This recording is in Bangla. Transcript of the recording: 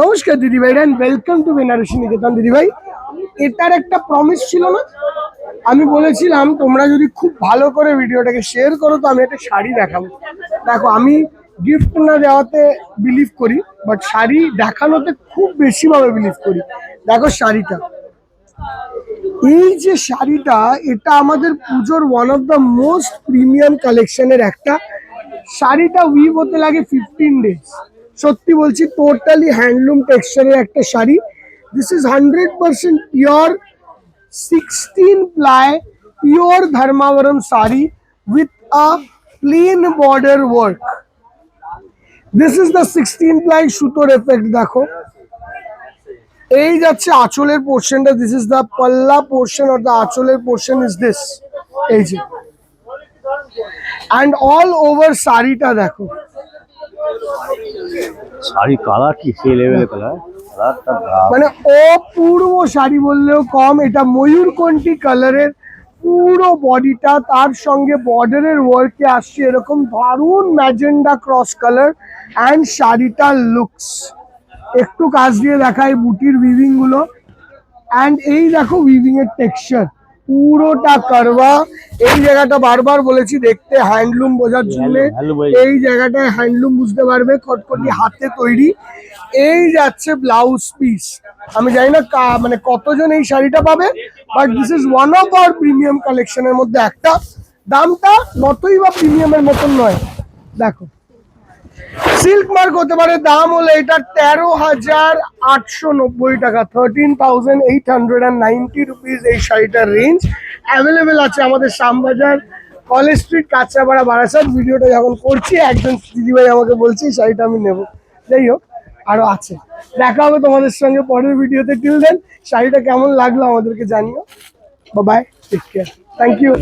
নমস্কার দিদিভাই এন্ড ওয়েলকাম টু বেনারসি নিকেতন। দিদিভাই, এটার একটা প্রমিস ছিল না? আমি বলেছিলাম তোমরা যদি খুব ভালো করে ভিডিওটাকে শেয়ার করো তো আমি একটা শাড়ি দেখাবো। দেখো, আমি গিফট না দেওয়াতে বিলিভ করি, বাট শাড়ি দেখানোতে খুব বেশিভাবে বিলিভ করি। দেখো শাড়িটা, এই যে শাড়িটা, এটা আমাদের পুজোর one of the most premium কালেকশনের একটা। শাড়িটা উইভ হতে লাগে 15 ডেজ। সত্যি বলছি, টোটালি হ্যান্ডলুম টেক্সচারের একটা sari. This is 100% pure 16 ply pure dharmavaram sari with a plain border work. This is the 16 ply সুতোর effect। দেখো, এই যাচ্ছে আঁচলের পোর্শনটা। দিস ইজ দ্য পাল্লা পোর্শন অর দ্য আঁচলের পোর্শন ইজ দিস, এই যে। অ্যান্ড অল ওভার শাড়িটা দেখো, শাড়ি কালার কি সেই লেভেলের কালার, মানে অপূর্ব শাড়ি বললেও কম। এটা ময়ূরকণ্ঠী কালারের পুরো বডিটা, তার সঙ্গে বর্ডারের ওয়ার্কে আসছে এরকম দারুণ ম্যাজেন্ডা ক্রস কালার। অ্যান্ড শাড়িটার লুকস একটু কাজ দিয়ে দেখায় বুটির উইভিং গুলো। অ্যান্ড এই দেখো উইভিং এর টেক্সচার পুরোটা কারবা। এই জায়গাটা বারবার বলেছি দেখতে হ্যান্ডলুম বোঝার জন্য, এই জায়গাটায় হ্যান্ডলুম বুঝতে পারবে, খটখটি হাতে তৈরি। এই যাচ্ছে ব্লাউজ পিস। আমি জানি না মানে কতজন এই শাড়িটা পাবে, but this is one of our premium কালেকশনের মধ্যে একটা। দামটা নতই বা প্রিমিয়ামের মতন নয়। দেখো, সিল্ক মার্ক হতে পারে, দাম হলো এটা 13,890 টাকা, 13,890 রুপিস এই শাড়িটার রেঞ্জ। অ্যাভেলেবেল আছে আমাদের শ্যামবাজার, কলেজ স্ট্রিট, কাঁচরাপাড়া, বারাসাত। ভিডিওটা যখন করছি একজন দিদিভাই আমাকে বলছে এই শাড়িটা আমি নেব। যাই হোক, আরো আছে। দেখা হবে তোমাদের সঙ্গে পরের ভিডিওতে। টিল দেন, শাড়িটা কেমন লাগলো আমাদেরকে জানিও। Bye, take care, thank you.